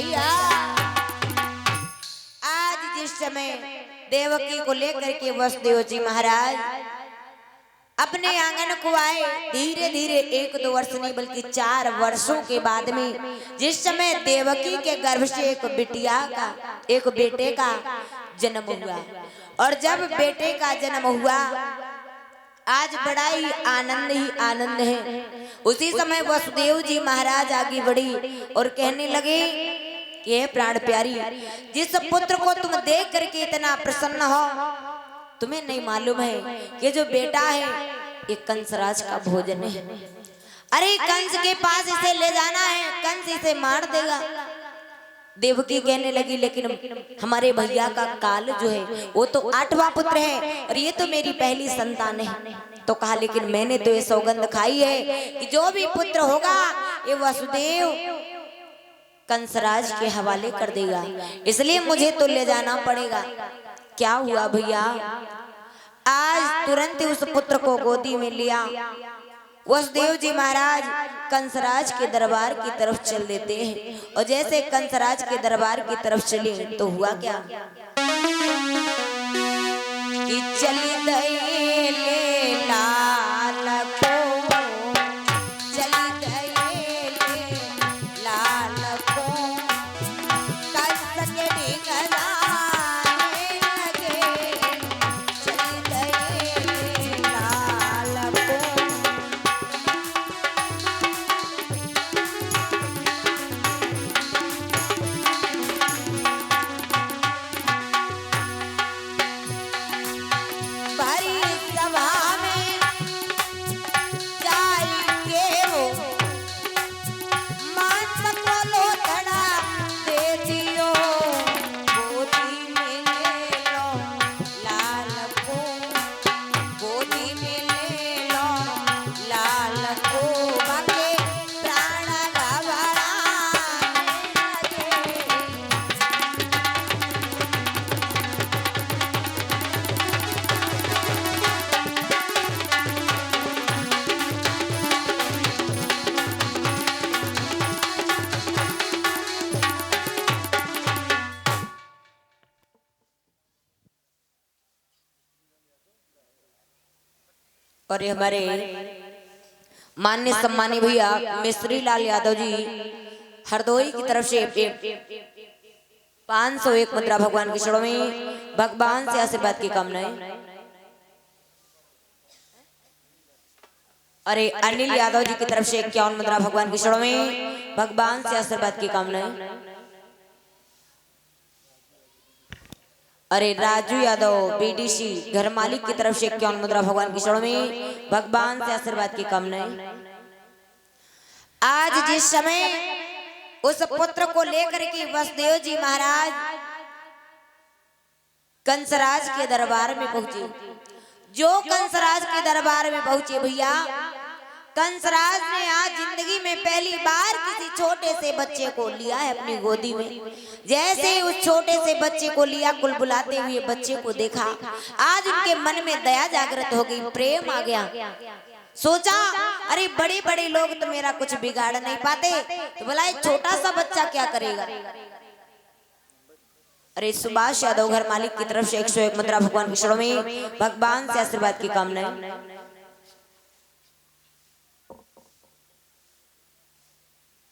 भैया आज जिस समय देवकी को लेकर के वसुदेव जी महाराज अपने आंगन को आए, धीरे धीरे 1-2 वर्ष नहीं बल्कि 4 वर्षों के बाद में जिस समय देवकी के गर्भ से एक बेटे का जन्म हुआ। और जब बेटे का जन्म हुआ आज बड़ा ही आनंद है। उसी समय वसुदेव जी महाराज आगे बढ़ी और कहने लगे कि हे प्राण प्यारी, जिस पुत्र को तुम देख करके इतना प्रसन्न हो, तुम्हें नहीं मालूम है कि जो बेटा है ये कंसराज का भोजन है। अरे कंस के पास इसे ले जाना है, कंस इसे मार देगा। देवकी कहने लगी लेकिन हमारे भैया का काल जो है वो तो 8वां पुत्र है और ये तो मेरी पहली संतान है। तो कहा लेकिन मैंने तो ये सौगंध खाई है कि जो भी पुत्र होगा ये वसुदेव कंसराज के हवाले कर देगा, इसलिए मुझे तो ले जाना पड़ेगा। क्या हुआ भैया, आज तुरंत ही उस पुत्र को गोदी में लिया। वसुदेव जी महाराज कंसराज के दरबार की तरफ चल देते हैं और जैसे कंसराज के दरबार की तरफ चले तो हुआ क्या कि चली दई ले लाल को, चली दई ले लाल को, कंस के डिंगलाने लगे, चली दई ले लाल को। और ये हमारे मान्य सम्मानी भैया मिस्त्री लाल यादव जी हरदोई की तरफ से 501 मुद्रा भगवान के चरणों में भगवान से आशीर्वाद की कामनाएं। अरे अनिल यादव जी की तरफ से 51 मुद्रा भगवान के चरणों में भगवान से आशीर्वाद की कामनाएं। अरे राजू यादव बीडीसी घर मालिक की तरफ से 51 मुद्रा भगवान के चरणों में भगवान से आशीर्वाद की कामनाएं। आज जिस समय उस पुत्र को लेकर के वसुदेव जी महाराज कंसराज के दरबार में पहुंचे, जो कंसराज के दरबार में पहुंचे भैया, कंसराज ने आज जिंदगी में पहली बार किसी छोटे से बच्चे को लिया है अपनी गोदी में। जैसे ही उस छोटे से बच्चे को लिया, कुलबुलाते हुए बच्चे को देखा, आज उनके मन में दया जागृत हो गई, प्रेम आ गया। सोचा अरे बड़े बड़े लोग तो मेरा कुछ बिगाड़ नहीं पाते, तो बोला एक छोटा सा बच्चा क्या करेगा। अरे सुभाष यादव घर मालिक की तरफ से 101 मुद्रा भगवान के चरणों में भगवान से आशीर्वाद की कामनाएं।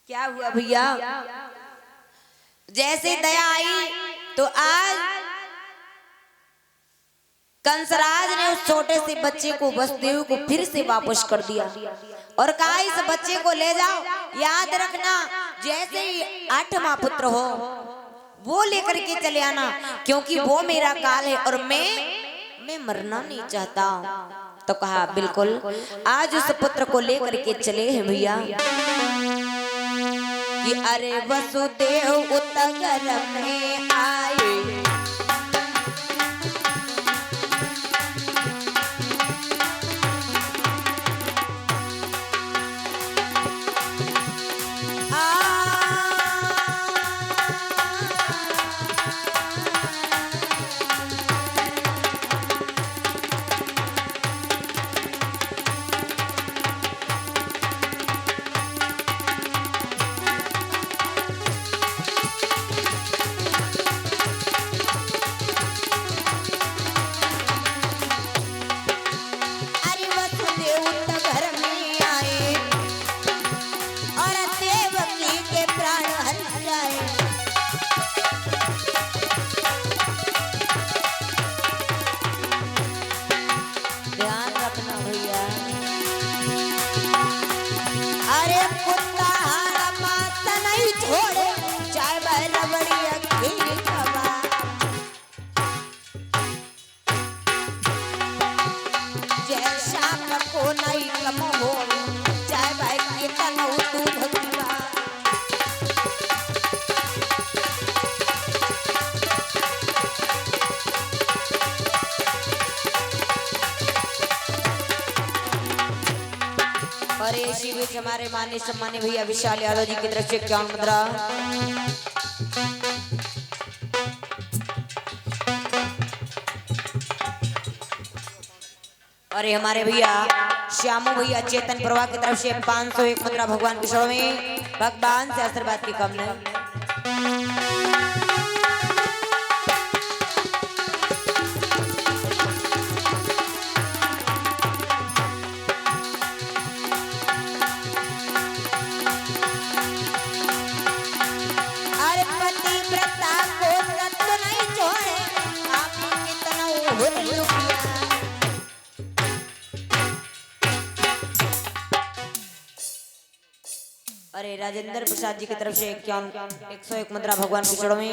क्या हुआ भैया, जैसे दया आई तो आज कंसराज ने उस छोटे से बच्चे को वसुदेव को फिर से वापस कर दिया और कहा इस बच्चे को ले जाओ, याद रखना जैसे ही 8वां पुत्र हो वो लेकर के चले आना, क्योंकि वो मेरा काल है और मैं मरना नहीं चाहता। तो कहा बिल्कुल, आज उस पुत्र को लेकर के चले हैं भैया कि अरे वसुदेव उतगर में आए, और इसी बीच हमारे मान्य सम्मान्य भैया विशाल यादव जी की तरफ से 51 मुद्रा। अरे हमारे भैया श्यामू भैया चेतन प्रवाह की तरफ से 501 मुद्रा भगवान के शरण में भगवान से आशीर्वाद की कामना। अरे पतिव्रता को सत्य नहीं छोड़े, आप कितना हुल्लू किया। अरे राजेंद्र प्रसाद जी की तरफ से 101 मुद्रा भगवान के चरणों में।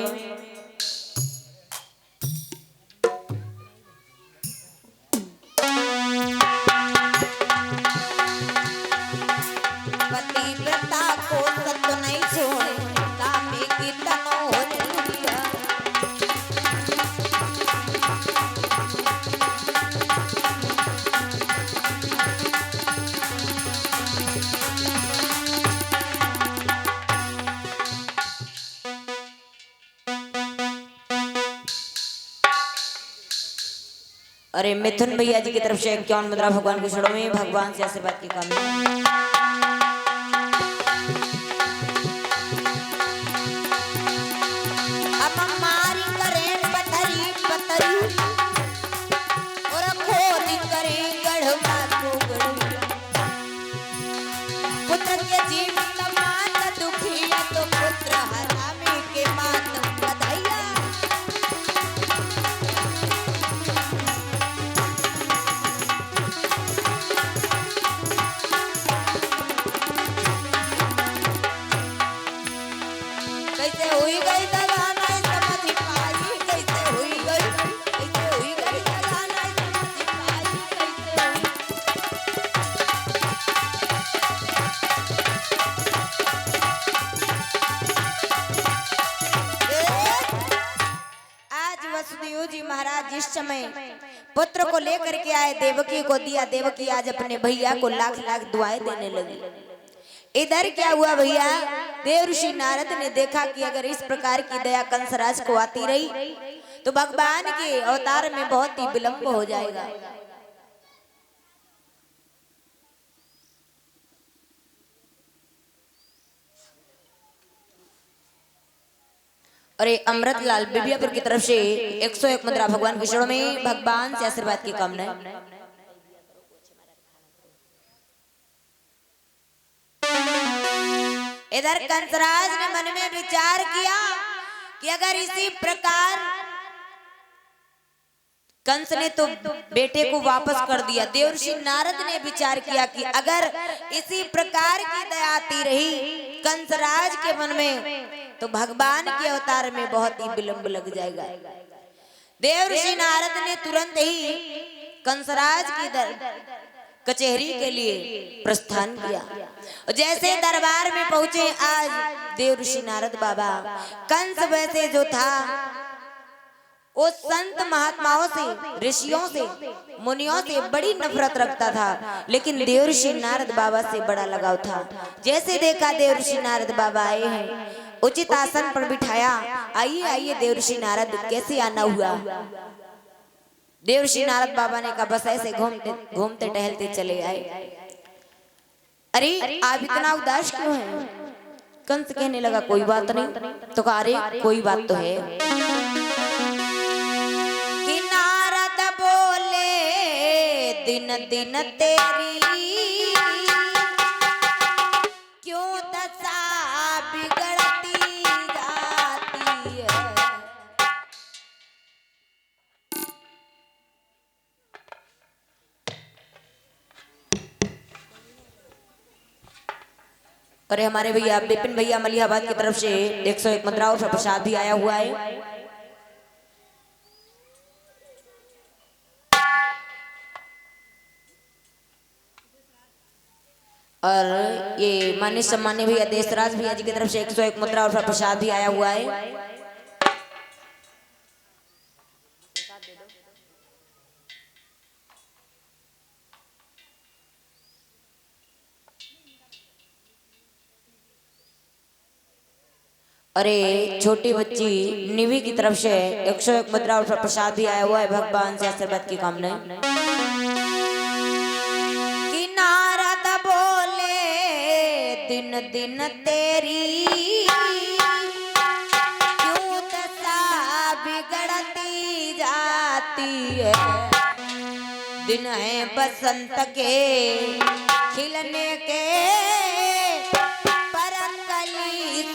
पतिव्रता को सत्य नहीं छोड़े, कामी की तनो हुल्लू। अरे मिथुन भैया जी की तरफ से 51 मुद्रा भगवान के चरणों में भगवान से आशीर्वाद की कामना। अब हमारी करें पथरी पथरी और खोदी करें गढ़वा को गढ़िया। पुत्र के जीवित मात दुखिया तो पुत्र हरामी के मात बधाइया। कैसे हुई गई दगा नहीं समझ पाई, कैसे हुई गई, कैसे हुई गई दगा नहीं समझ पाई, कैसे हुई। आज वसुदेव जी महाराज जिस समय पुत्र को लेकर के आए, देवकी को दिया, देवकी आज अपने भैया को लाख लाख दुआएं देने लगी। इधर क्या हुआ भैया, देव ऋषि नारद ने देखा कि अगर इस प्रकार की दया कंसराज को आती रही तो भगवान के अवतार में बहुत ही विलंब हो जाएगा। अरे अमृतलाल बिबियापुर की तरफ से 101 मुद्रा भगवान के चरणों में भगवान से आशीर्वाद की कामना। इधर कंसराज ने मन में विचार किया कि अगर इसी प्रकार, कंस ने तो बेटे को वापस कर दिया, देवर्षि नारद ने विचार किया कि अगर इसी प्रकार की दया आती रही कंसराज के मन में तो भगवान के अवतार में बहुत ही विलंब लग जाएगा। देवर्षि नारद ने तुरंत ही कंसराज की कचहरी के लिए प्रस्थान किया। जैसे दरबार में पहुंचे आज देवर्षि नारद बाबा, कंस वैसे जो था वो संत महात्माओं से, ऋषियों से, मुनियों से बड़ी नफरत रखता था, लेकिन देवर्षि नारद बाबा से बड़ा लगाव था। जैसे देखा देवर्षि नारद बाबा आए हैं, उचित आसन पर बिठाया, आइए आइए देवर्षि नारद, कैसे आना हुआ। देवर्षि नारद बाबा ने कहा बस ऐसे घूमते घूमते टहलते चले आए। अरे आप इतना उदास क्यों हैं? कंस कहने लगा कोई बात नहीं। तो कहा अरे कोई बात तो है। कि नारद बोले दिन दिन तेरी क्यों दशा बिगड़ती जाती है। अरे हमारे भैया विपिन भैया मलिहाबाद की तरफ से 101 मुद्रा और प्रसाद भी आया हुआ है। और ये मान्य सम्मान्य भैया देशराज भैया जी की तरफ से 101 मुद्रा और प्रसाद भी आया हुआ है। अरे छोटी बच्ची निवी की तरफ से 101 मुद्रा और प्रसाद भी आया हुआ है भगवान से आशीर्वाद की कामना। कि नारद बोले दिन दिन तेरी क्यों दशा बिगड़ती जाती है। दिन है बसंत के खिलने के